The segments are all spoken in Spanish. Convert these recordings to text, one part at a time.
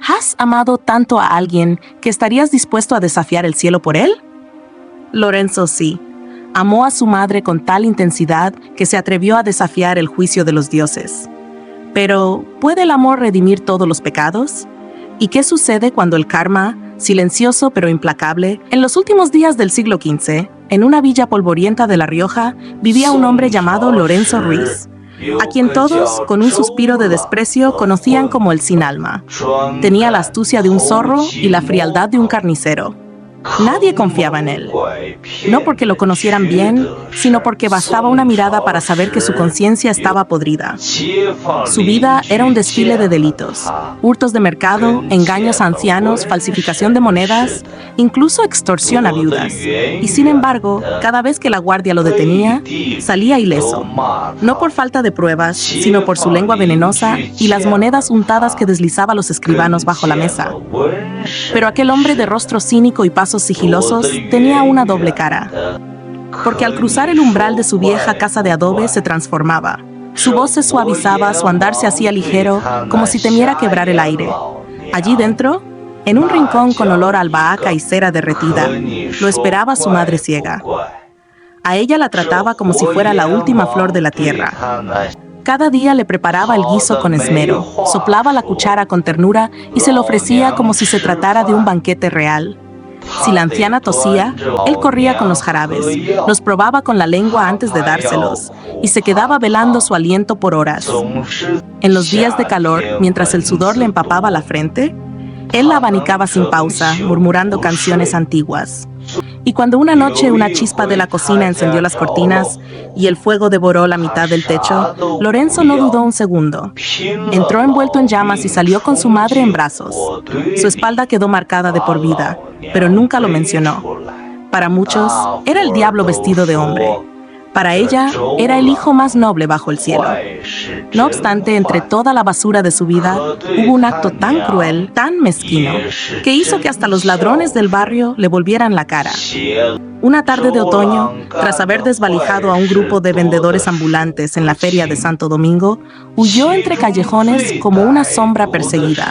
¿Has amado tanto a alguien que estarías dispuesto a desafiar el cielo por él? Lorenzo sí. Amó a su madre con tal intensidad que se atrevió a desafiar el juicio de los dioses. Pero, ¿puede el amor redimir todos los pecados? ¿Y qué sucede cuando el karma, silencioso pero implacable? En los últimos días del siglo XV, en una villa polvorienta de La Rioja, vivía un hombre llamado Lorenzo Ruiz, a quien todos, con un suspiro de desprecio, conocían como el sin alma. Tenía la astucia de un zorro y la frialdad de un carnicero. Nadie confiaba en él. No porque lo conocieran bien, sino porque bastaba una mirada para saber que su conciencia estaba podrida. Su vida era un desfile de delitos: hurtos de mercado, engaños a ancianos, falsificación de monedas, incluso extorsión a viudas. Y sin embargo, cada vez que la guardia lo detenía, salía ileso. No por falta de pruebas, sino por su lengua venenosa y las monedas untadas que deslizaba a los escribanos bajo la mesa. Pero aquel hombre de rostro cínico y pasos sigilosos tenía una doble cara. Porque al cruzar el umbral de su vieja casa de adobe se transformaba. Su voz se suavizaba, su andar se hacía ligero, como si temiera quebrar el aire. Allí dentro, en un rincón con olor a albahaca y cera derretida, lo esperaba su madre ciega. A ella la trataba como si fuera la última flor de la tierra. Cada día le preparaba el guiso con esmero, soplaba la cuchara con ternura y se lo ofrecía como si se tratara de un banquete real. Si la anciana tosía, él corría con los jarabes, los probaba con la lengua antes de dárselos, y se quedaba velando su aliento por horas. En los días de calor, mientras el sudor le empapaba la frente, él la abanicaba sin pausa, murmurando canciones antiguas. Y cuando una noche una chispa de la cocina encendió las cortinas y el fuego devoró la mitad del techo, Lorenzo no dudó un segundo. Entró envuelto en llamas y salió con su madre en brazos. Su espalda quedó marcada de por vida, pero nunca lo mencionó. Para muchos, era el diablo vestido de hombre. Para ella, era el hijo más noble bajo el cielo. No obstante, entre toda la basura de su vida, hubo un acto tan cruel, tan mezquino, que hizo que hasta los ladrones del barrio le volvieran la cara. Una tarde de otoño, tras haber desvalijado a un grupo de vendedores ambulantes en la feria de Santo Domingo, huyó entre callejones como una sombra perseguida.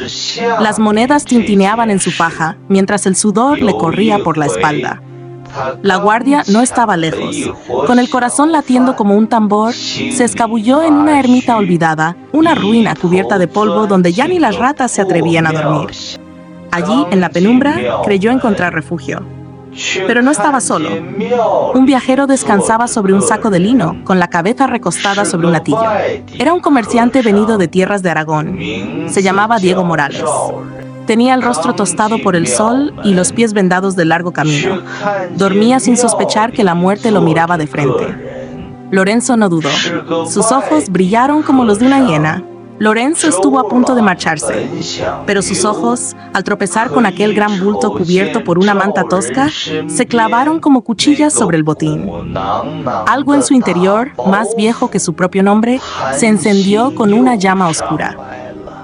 Las monedas tintineaban en su faja, mientras el sudor le corría por la espalda. La guardia no estaba lejos. Con el corazón latiendo como un tambor, se escabulló en una ermita olvidada, una ruina cubierta de polvo donde ya ni las ratas se atrevían a dormir. Allí, en la penumbra, creyó encontrar refugio. Pero no estaba solo. Un viajero descansaba sobre un saco de lino, con la cabeza recostada sobre un latillo. Era un comerciante venido de tierras de Aragón. Se llamaba Diego Morales. Tenía el rostro tostado por el sol y los pies vendados del largo camino. Dormía sin sospechar que la muerte lo miraba de frente. Lorenzo no dudó. Sus ojos brillaron como los de una hiena. Lorenzo estuvo a punto de marcharse, pero sus ojos, al tropezar con aquel gran bulto cubierto por una manta tosca, se clavaron como cuchillas sobre el botín. Algo en su interior, más viejo que su propio nombre, se encendió con una llama oscura.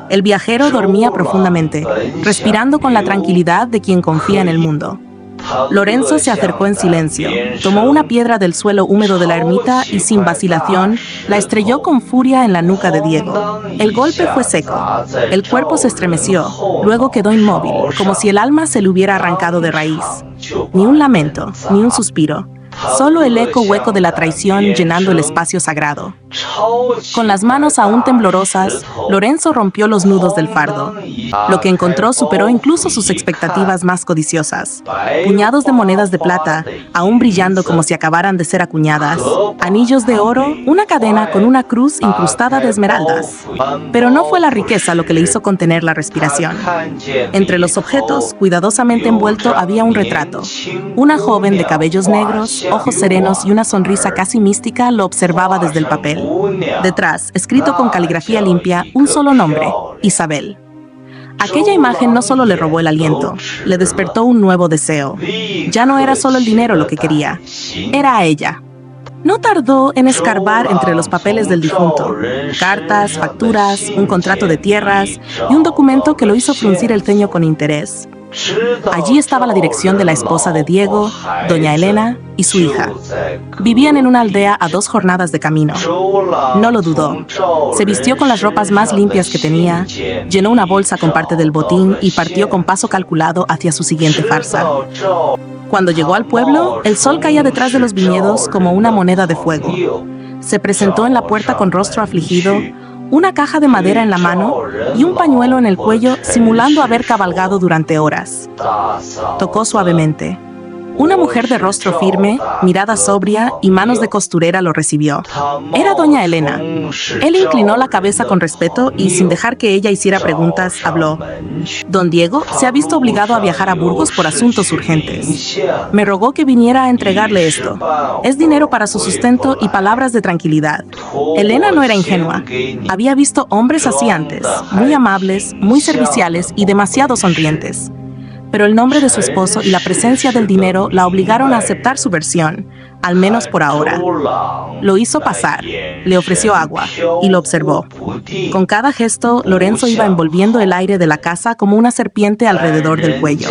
El viajero dormía profundamente, respirando con la tranquilidad de quien confía en el mundo. Lorenzo se acercó en silencio, tomó una piedra del suelo húmedo de la ermita y sin vacilación la estrelló con furia en la nuca de Diego. El golpe fue seco. El cuerpo se estremeció, luego quedó inmóvil, como si el alma se le hubiera arrancado de raíz. Ni un lamento, ni un suspiro. Solo el eco hueco de la traición llenando el espacio sagrado. Con las manos aún temblorosas, Lorenzo rompió los nudos del fardo. Lo que encontró superó incluso sus expectativas más codiciosas. Puñados de monedas de plata, aún brillando como si acabaran de ser acuñadas. Anillos de oro, una cadena con una cruz incrustada de esmeraldas. Pero no fue la riqueza lo que le hizo contener la respiración. Entre los objetos, cuidadosamente envuelto, había un retrato. Una joven de cabellos negros, ojos serenos y una sonrisa casi mística lo observaba desde el papel. Detrás, escrito con caligrafía limpia, un solo nombre: Isabel. Aquella imagen no solo le robó el aliento, le despertó un nuevo deseo. Ya no era solo el dinero lo que quería, era a ella. No tardó en escarbar entre los papeles del difunto: cartas, facturas, un contrato de tierras y un documento que lo hizo fruncir el ceño con interés. Allí estaba la dirección de la esposa de Diego, doña Elena, y su hija. Vivían en una aldea a 2 jornadas de camino. No lo dudó. Se vistió con las ropas más limpias que tenía, llenó una bolsa con parte del botín y partió con paso calculado hacia su siguiente farsa. Cuando llegó al pueblo, el sol caía detrás de los viñedos como una moneda de fuego. Se presentó en la puerta con rostro afligido, una caja de madera en la mano y un pañuelo en el cuello, simulando haber cabalgado durante horas. Tocó suavemente. Una mujer de rostro firme, mirada sobria y manos de costurera lo recibió. Era doña Elena. Él inclinó la cabeza con respeto y, sin dejar que ella hiciera preguntas, habló. Don Diego se ha visto obligado a viajar a Burgos por asuntos urgentes. Me rogó que viniera a entregarle esto. Es dinero para su sustento y palabras de tranquilidad. Elena no era ingenua. Había visto hombres así antes, muy amables, muy serviciales y demasiado sonrientes. Pero el nombre de su esposo y la presencia del dinero la obligaron a aceptar su versión, al menos por ahora. Lo hizo pasar, le ofreció agua y lo observó. Con cada gesto, Lorenzo iba envolviendo el aire de la casa como una serpiente alrededor del cuello.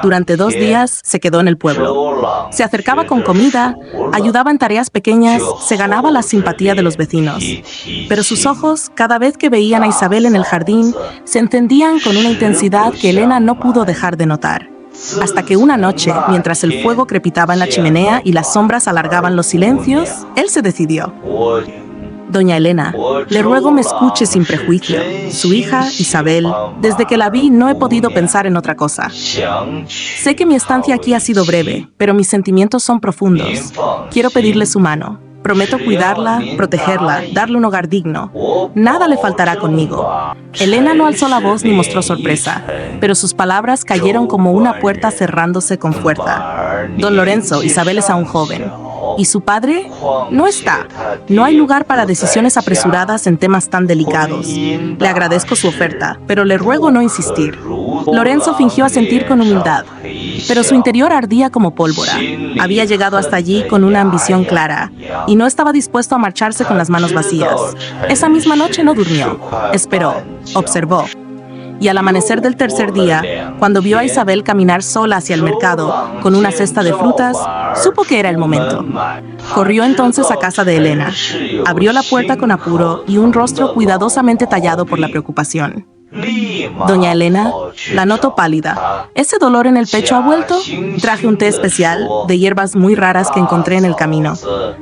Durante 2 días se quedó en el pueblo. Se acercaba con comida, ayudaba en tareas pequeñas, se ganaba la simpatía de los vecinos. Pero sus ojos, cada vez que veían a Isabel en el jardín, se encendían con una intensidad que Elena no pudo dejar de notar. Hasta que una noche, mientras el fuego crepitaba en la chimenea y las sombras alargaban los silencios, él se decidió. Doña Elena, le ruego me escuche sin prejuicio. Su hija, Isabel, desde que la vi no he podido pensar en otra cosa. Sé que mi estancia aquí ha sido breve, pero mis sentimientos son profundos. Quiero pedirle su mano. Prometo cuidarla, protegerla, darle un hogar digno. Nada le faltará conmigo. Elena no alzó la voz ni mostró sorpresa, pero sus palabras cayeron como una puerta cerrándose con fuerza. Don Lorenzo, Isabel es aún joven. ¿Y su padre? No está. No hay lugar para decisiones apresuradas en temas tan delicados. Le agradezco su oferta, pero le ruego no insistir. Lorenzo fingió asentir con humildad, pero su interior ardía como pólvora. Había llegado hasta allí con una ambición clara y no estaba dispuesto a marcharse con las manos vacías. Esa misma noche no durmió. Esperó, observó. Y al amanecer del tercer día, cuando vio a Isabel caminar sola hacia el mercado con una cesta de frutas, supo que era el momento. Corrió entonces a casa de Elena. Abrió la puerta con apuro y un rostro cuidadosamente tallado por la preocupación. Doña Elena, la noto pálida. ¿Ese dolor en el pecho ha vuelto? Traje un té especial de hierbas muy raras que encontré en el camino.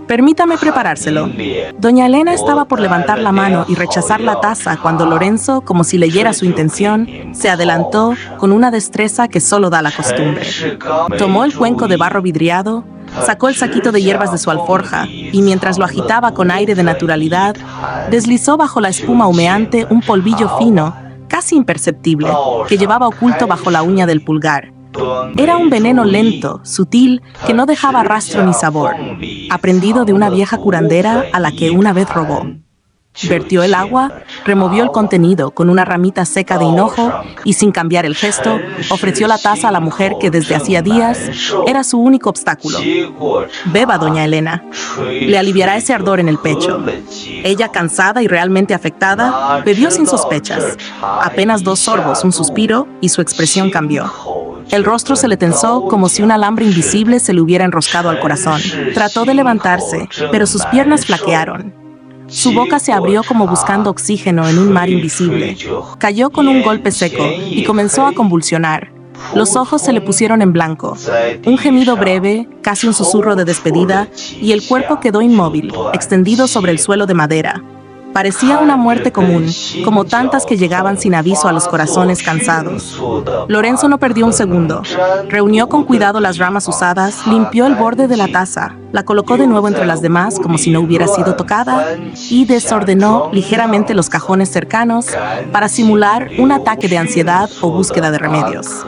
Permítame preparárselo. Doña Elena estaba por levantar la mano y rechazar la taza cuando Lorenzo, como si leyera su intención, se adelantó con una destreza que solo da la costumbre. Tomó el cuenco de barro vidriado, sacó el saquito de hierbas de su alforja y mientras lo agitaba con aire de naturalidad, deslizó bajo la espuma humeante un polvillo fino, casi imperceptible, que llevaba oculto bajo la uña del pulgar. Era un veneno lento, sutil, que no dejaba rastro ni sabor, aprendido de una vieja curandera a la que una vez robó. Vertió el agua, removió el contenido con una ramita seca de hinojo y, sin cambiar el gesto, ofreció la taza a la mujer que desde hacía días era su único obstáculo. Beba, doña Elena. Le aliviará ese ardor en el pecho. Ella, cansada y realmente afectada, bebió sin sospechas. Apenas 2 sorbos, un suspiro, y su expresión cambió. El rostro se le tensó como si un alambre invisible se le hubiera enroscado al corazón. Trató de levantarse, pero sus piernas flaquearon. Su boca se abrió como buscando oxígeno en un mar invisible. Cayó con un golpe seco y comenzó a convulsionar. Los ojos se le pusieron en blanco. Un gemido breve, casi un susurro de despedida, y el cuerpo quedó inmóvil, extendido sobre el suelo de madera. Parecía una muerte común, como tantas que llegaban sin aviso a los corazones cansados. Lorenzo no perdió un segundo. Reunió con cuidado las ramas usadas, limpió el borde de la taza, la colocó de nuevo entre las demás como si no hubiera sido tocada y desordenó ligeramente los cajones cercanos para simular un ataque de ansiedad o búsqueda de remedios.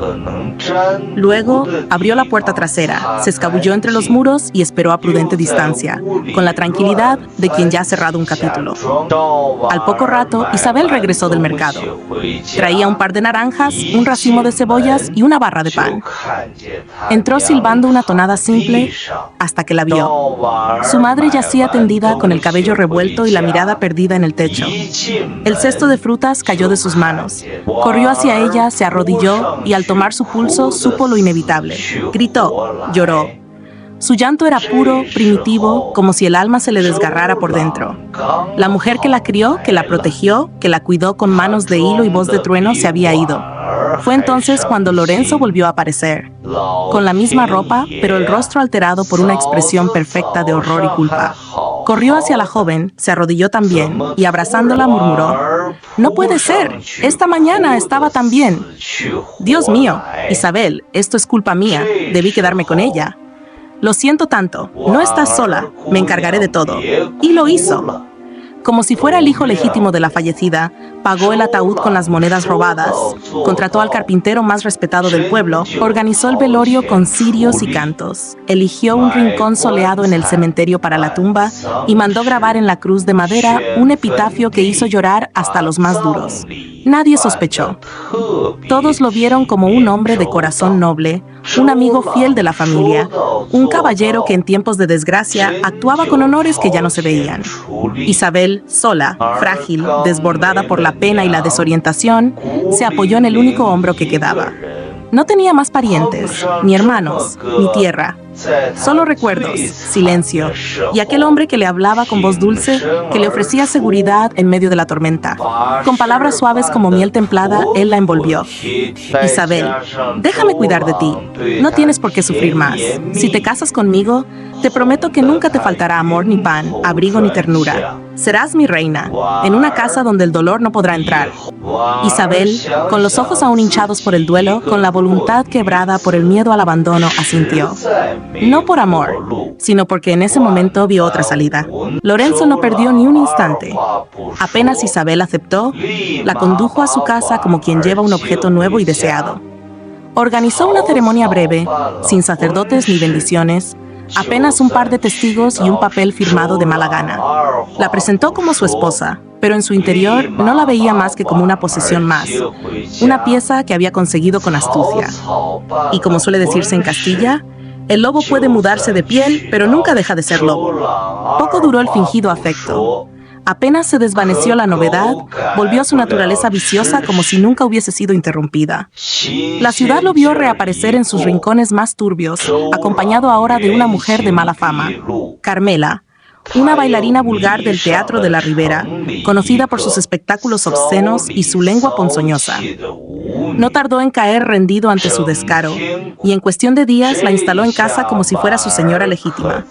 Luego abrió la puerta trasera, se escabulló entre los muros y esperó a prudente distancia, con la tranquilidad de quien ya ha cerrado un capítulo. Al poco rato, Isabel regresó del mercado. Traía un par de naranjas, un racimo de cebollas y una barra de pan. Entró silbando una tonada simple hasta que la vio vio. Su madre yacía tendida con el cabello revuelto y la mirada perdida en el techo. El cesto de frutas cayó de sus manos. Corrió hacia ella, se arrodilló y al tomar su pulso supo lo inevitable. Gritó, lloró. Su llanto era puro, primitivo, como si el alma se le desgarrara por dentro. La mujer que la crió, que la protegió, que la cuidó con manos de hilo y voz de trueno se había ido. Fue entonces cuando Lorenzo volvió a aparecer, con la misma ropa, pero el rostro alterado por una expresión perfecta de horror y culpa. Corrió hacia la joven, se arrodilló también y abrazándola murmuró, «No puede ser, esta mañana estaba tan bien». «Dios mío, Isabel, esto es culpa mía, debí quedarme con ella». «Lo siento tanto, no estás sola, me encargaré de todo». Y lo hizo. Como si fuera el hijo legítimo de la fallecida, pagó el ataúd con las monedas robadas, contrató al carpintero más respetado del pueblo, organizó el velorio con cirios y cantos, eligió un rincón soleado en el cementerio para la tumba y mandó grabar en la cruz de madera un epitafio que hizo llorar hasta los más duros. Nadie sospechó. Todos lo vieron como un hombre de corazón noble, un amigo fiel de la familia, un caballero que en tiempos de desgracia actuaba con honores que ya no se veían. Isabel, sola, frágil, desbordada por la pena y la desorientación, se apoyó en el único hombro que quedaba. No tenía más parientes, ni hermanos, ni tierra. Solo recuerdos, silencio, y aquel hombre que le hablaba con voz dulce, que le ofrecía seguridad en medio de la tormenta. Con palabras suaves como miel templada, él la envolvió. «Isabel, déjame cuidar de ti. No tienes por qué sufrir más. Si te casas conmigo, te prometo que nunca te faltará amor ni pan, abrigo ni ternura. Serás mi reina, en una casa donde el dolor no podrá entrar». Isabel, con los ojos aún hinchados por el duelo, con la voluntad quebrada por el miedo al abandono, asintió. No por amor, sino porque en ese momento vio otra salida. Lorenzo no perdió ni un instante. Apenas Isabel aceptó, la condujo a su casa como quien lleva un objeto nuevo y deseado. Organizó una ceremonia breve, sin sacerdotes ni bendiciones, apenas un par de testigos y un papel firmado de mala gana. La presentó como su esposa, pero en su interior no la veía más que como una posesión más, una pieza que había conseguido con astucia. Y como suele decirse en Castilla, el lobo puede mudarse de piel, pero nunca deja de ser lobo. Poco duró el fingido afecto. Apenas se desvaneció la novedad, volvió a su naturaleza viciosa como si nunca hubiese sido interrumpida. La ciudad lo vio reaparecer en sus rincones más turbios, acompañado ahora de una mujer de mala fama, Carmela, una bailarina vulgar del Teatro de la Ribera, conocida por sus espectáculos obscenos y su lengua ponzoñosa. No tardó en caer rendido ante su descaro, y en cuestión de días la instaló en casa como si fuera su señora legítima.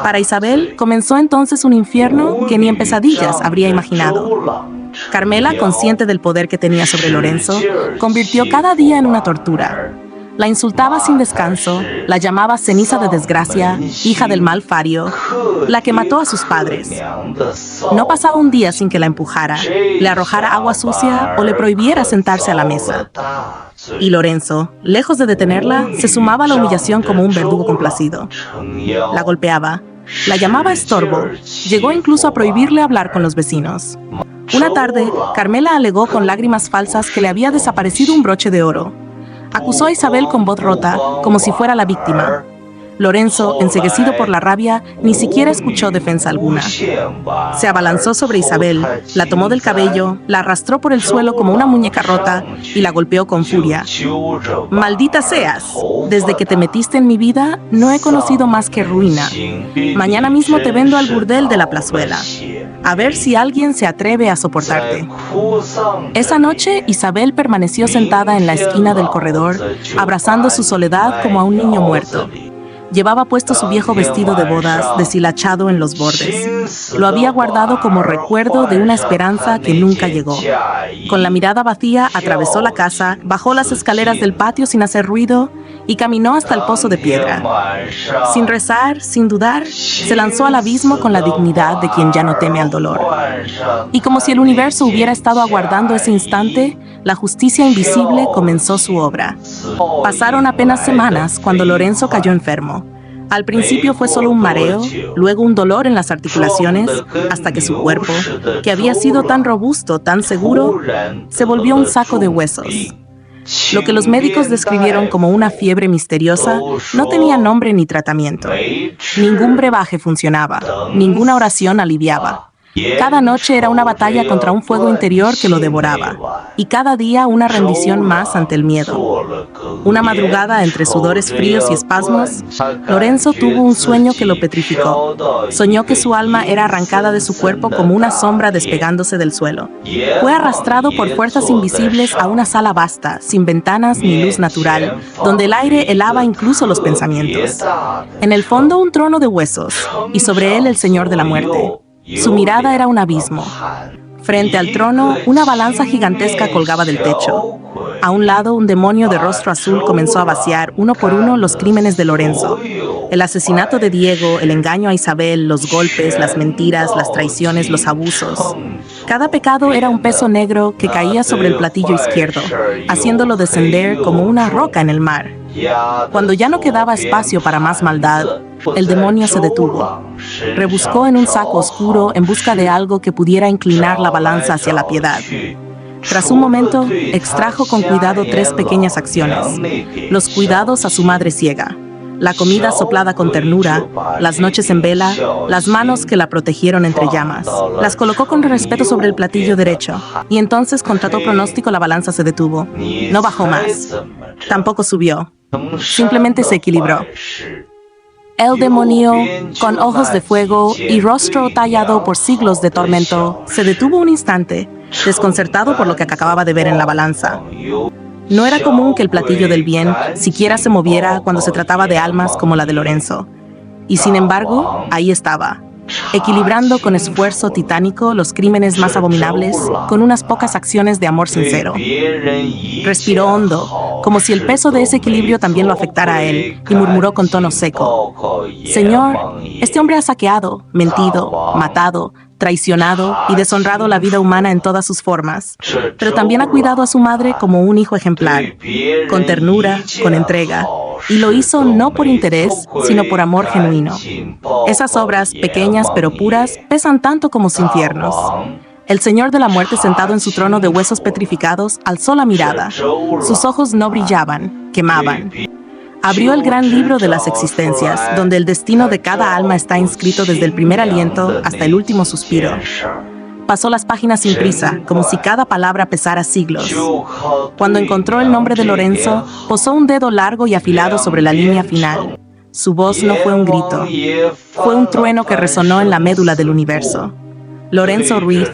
Para Isabel comenzó entonces un infierno que ni en pesadillas habría imaginado. Carmela, consciente del poder que tenía sobre Lorenzo, convirtió cada día en una tortura. La insultaba sin descanso, la llamaba ceniza de desgracia, hija del mal fario, la que mató a sus padres. No pasaba un día sin que la empujara, le arrojara agua sucia o le prohibiera sentarse a la mesa. Y Lorenzo, lejos de detenerla, se sumaba a la humillación como un verdugo complacido. La golpeaba, la llamaba estorbo, llegó incluso a prohibirle hablar con los vecinos. Una tarde, Carmela alegó con lágrimas falsas que le había desaparecido un broche de oro. Acusó a Isabel con voz rota, como si fuera la víctima. Lorenzo, enceguecido por la rabia, ni siquiera escuchó defensa alguna. Se abalanzó sobre Isabel, la tomó del cabello, la arrastró por el suelo como una muñeca rota y la golpeó con furia. «Maldita seas, desde que te metiste en mi vida, no he conocido más que ruina. Mañana mismo te vendo al burdel de la plazuela. A ver si alguien se atreve a soportarte». Esa noche, Isabel permaneció sentada en la esquina del corredor, abrazando su soledad como a un niño muerto. Llevaba puesto su viejo vestido de bodas, deshilachado en los bordes. Lo había guardado como recuerdo de una esperanza que nunca llegó. Con la mirada vacía, atravesó la casa, bajó las escaleras del patio sin hacer ruido y caminó hasta el pozo de piedra. Sin rezar, sin dudar, se lanzó al abismo con la dignidad de quien ya no teme al dolor. Y como si el universo hubiera estado aguardando ese instante, la justicia invisible comenzó su obra. Pasaron apenas semanas cuando Lorenzo cayó enfermo. Al principio fue solo un mareo, luego un dolor en las articulaciones, hasta que su cuerpo, que había sido tan robusto, tan seguro, se volvió un saco de huesos. Lo que los médicos describieron como una fiebre misteriosa no tenía nombre ni tratamiento. Ningún brebaje funcionaba, ninguna oración aliviaba. Cada noche era una batalla contra un fuego interior que lo devoraba, y cada día una rendición más ante el miedo. Una madrugada, entre sudores fríos y espasmos, Lorenzo tuvo un sueño que lo petrificó. Soñó que su alma era arrancada de su cuerpo como una sombra despegándose del suelo. Fue arrastrado por fuerzas invisibles a una sala vasta, sin ventanas ni luz natural, donde el aire helaba incluso los pensamientos. En el fondo, un trono de huesos, y sobre él el Señor de la Muerte. Su mirada era un abismo. Frente al trono, una balanza gigantesca colgaba del techo. A un lado, un demonio de rostro azul comenzó a vaciar, uno por uno, los crímenes de Lorenzo. El asesinato de Diego, el engaño a Isabel, los golpes, las mentiras, las traiciones, los abusos. Cada pecado era un peso negro que caía sobre el platillo izquierdo, haciéndolo descender como una roca en el mar. Cuando ya no quedaba espacio para más maldad, el demonio se detuvo. Rebuscó en un saco oscuro en busca de algo que pudiera inclinar la balanza hacia la piedad. Tras un momento, extrajo con cuidado 3 pequeñas acciones: los cuidados a su madre ciega, la comida soplada con ternura, las noches en vela, las manos que la protegieron entre llamas. Las colocó con respeto sobre el platillo derecho, y entonces, contra todo pronóstico, la balanza se detuvo. No bajó más. Tampoco subió. Simplemente se equilibró. El demonio, con ojos de fuego y rostro tallado por siglos de tormento, se detuvo un instante, desconcertado por lo que acababa de ver en la balanza. No era común que el platillo del bien siquiera se moviera cuando se trataba de almas como la de Lorenzo. Y sin embargo, ahí estaba, equilibrando con esfuerzo titánico los crímenes más abominables con unas pocas acciones de amor sincero. Respiró hondo, como si el peso de ese equilibrio también lo afectara a él, y murmuró con tono seco: Señor, este hombre ha saqueado, mentido, matado, traicionado y deshonrado la vida humana en todas sus formas, pero también ha cuidado a su madre como un hijo ejemplar, con ternura, con entrega, y lo hizo no por interés, sino por amor genuino. Esas obras, pequeñas pero puras, pesan tanto como sus infiernos. El Señor de la Muerte, sentado en su trono de huesos petrificados, alzó la mirada. Sus ojos no brillaban, quemaban. Abrió el gran libro de las existencias, donde el destino de cada alma está inscrito desde el primer aliento hasta el último suspiro. Pasó las páginas sin prisa, como si cada palabra pesara siglos. Cuando encontró el nombre de Lorenzo, posó un dedo largo y afilado sobre la línea final. Su voz no fue un grito, fue un trueno que resonó en la médula del universo. Lorenzo Ruiz,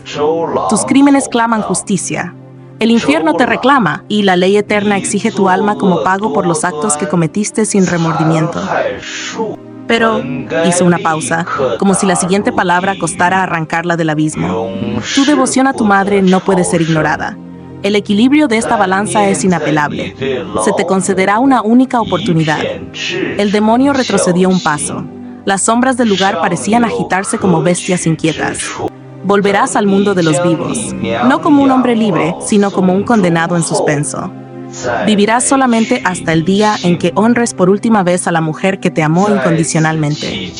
tus crímenes claman justicia. El infierno te reclama, y la ley eterna exige tu alma como pago por los actos que cometiste sin remordimiento. Pero hizo una pausa, como si la siguiente palabra costara arrancarla del abismo. Tu devoción a tu madre no puede ser ignorada. El equilibrio de esta balanza es inapelable. Se te concederá una única oportunidad. El demonio retrocedió un paso. Las sombras del lugar parecían agitarse como bestias inquietas. Volverás al mundo de los vivos, no como un hombre libre, sino como un condenado en suspenso. Vivirás solamente hasta el día en que honres por última vez a la mujer que te amó incondicionalmente.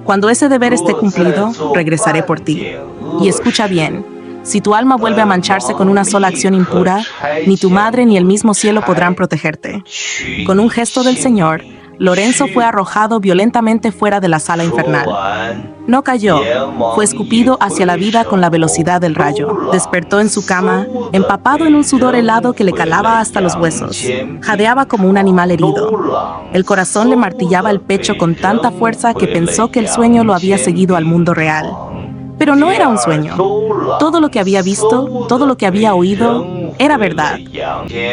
Cuando ese deber esté cumplido, regresaré por ti. Y escucha bien, si tu alma vuelve a mancharse con una sola acción impura, ni tu madre ni el mismo cielo podrán protegerte. Con un gesto del Señor, Lorenzo fue arrojado violentamente fuera de la sala infernal. No cayó, fue escupido hacia la vida con la velocidad del rayo. Despertó en su cama, empapado en un sudor helado que le calaba hasta los huesos. Jadeaba como un animal herido. El corazón le martillaba el pecho con tanta fuerza que pensó que el sueño lo había seguido al mundo real. Pero no era un sueño. Todo lo que había visto, todo lo que había oído, era verdad.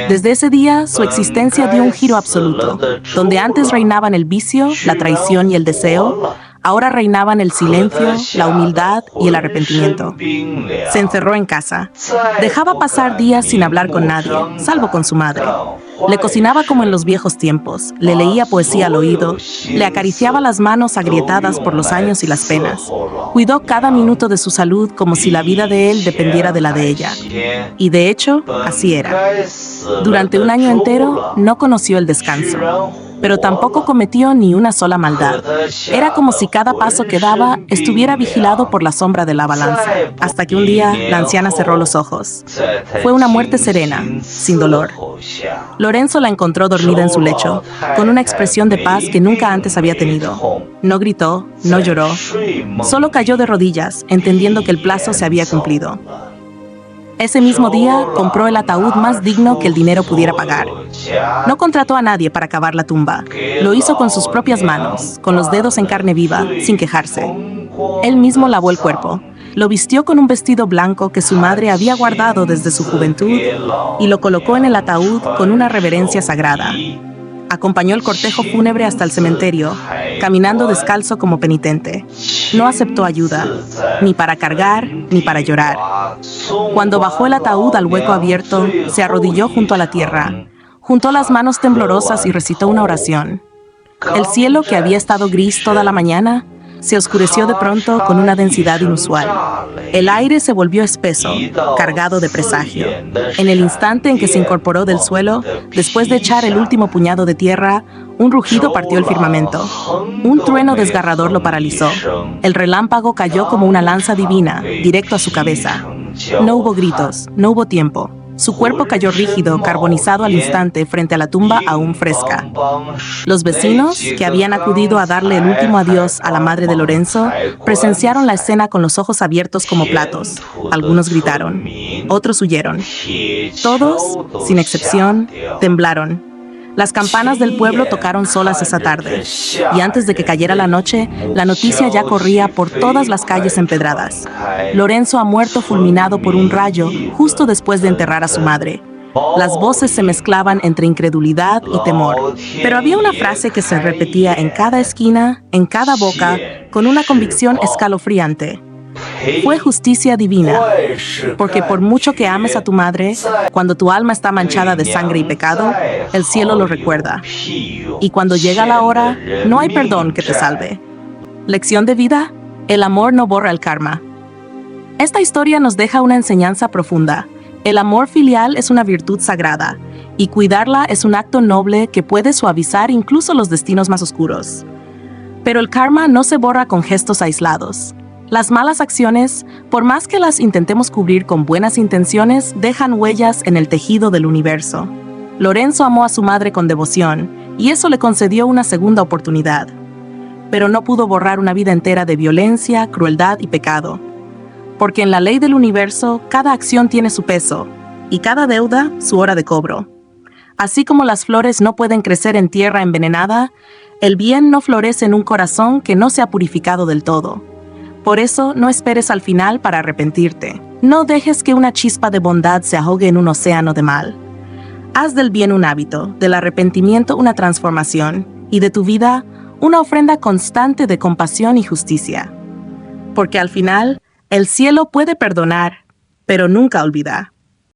Desde ese día, su existencia dio un giro absoluto. Donde antes reinaban el vicio, la traición y el deseo, ahora reinaban el silencio, la humildad y el arrepentimiento. Se encerró en casa. Dejaba pasar días sin hablar con nadie, salvo con su madre. Le cocinaba como en los viejos tiempos, le leía poesía al oído, le acariciaba las manos agrietadas por los años y las penas. Cuidó cada minuto de su salud como si la vida de él dependiera de la de ella. Y de hecho, así era. Durante un año entero, no conoció el descanso. pero tampoco cometió ni una sola maldad. Era como si cada paso que daba estuviera vigilado por la sombra de la balanza, hasta que un día la anciana cerró los ojos. Fue una muerte serena, sin dolor. Lorenzo la encontró dormida en su lecho, con una expresión de paz que nunca antes había tenido. No gritó, no lloró, solo cayó de rodillas, entendiendo que el plazo se había cumplido. Ese mismo día compró el ataúd más digno que el dinero pudiera pagar. No contrató a nadie para cavar la tumba. Lo hizo con sus propias manos, con los dedos en carne viva, sin quejarse. Él mismo lavó el cuerpo. Lo vistió con un vestido blanco que su madre había guardado desde su juventud y lo colocó en el ataúd con una reverencia sagrada. Acompañó el cortejo fúnebre hasta el cementerio, caminando descalzo como penitente. No aceptó ayuda, ni para cargar, ni para llorar. Cuando bajó el ataúd al hueco abierto, se arrodilló junto a la tierra, juntó las manos temblorosas y recitó una oración. El cielo, que había estado gris toda la mañana, se oscureció de pronto con una densidad inusual. El aire se volvió espeso, cargado de presagio. En el instante en que se incorporó del suelo, después de echar el último puñado de tierra, un rugido partió el firmamento. Un trueno desgarrador lo paralizó. El relámpago cayó como una lanza divina, directo a su cabeza. No hubo gritos, no hubo tiempo. Su cuerpo cayó rígido, carbonizado al instante, frente a la tumba aún fresca. Los vecinos, que habían acudido a darle el último adiós a la madre de Lorenzo, presenciaron la escena con los ojos abiertos como platos. Algunos gritaron, otros huyeron. Todos, sin excepción, temblaron. Las campanas del pueblo tocaron solas esa tarde, y antes de que cayera la noche, la noticia ya corría por todas las calles empedradas. Lorenzo ha muerto fulminado por un rayo justo después de enterrar a su madre. Las voces se mezclaban entre incredulidad y temor, pero había una frase que se repetía en cada esquina, en cada boca, con una convicción escalofriante. Fue justicia divina, porque por mucho que ames a tu madre, cuando tu alma está manchada de sangre y pecado, el cielo lo recuerda. Y cuando llega la hora, no hay perdón que te salve. Lección de vida: el amor no borra el karma. Esta historia nos deja una enseñanza profunda. El amor filial es una virtud sagrada, y cuidarla es un acto noble que puede suavizar incluso los destinos más oscuros. Pero el karma no se borra con gestos aislados. Las malas acciones, por más que las intentemos cubrir con buenas intenciones, dejan huellas en el tejido del universo. Lorenzo amó a su madre con devoción, y eso le concedió una segunda oportunidad. Pero no pudo borrar una vida entera de violencia, crueldad y pecado. Porque en la ley del universo, cada acción tiene su peso, y cada deuda su hora de cobro. Así como las flores no pueden crecer en tierra envenenada, el bien no florece en un corazón que no se ha purificado del todo. Por eso, no esperes al final para arrepentirte. No dejes que una chispa de bondad se ahogue en un océano de mal. Haz del bien un hábito, del arrepentimiento una transformación, y de tu vida una ofrenda constante de compasión y justicia. Porque al final, el cielo puede perdonar, pero nunca olvidar.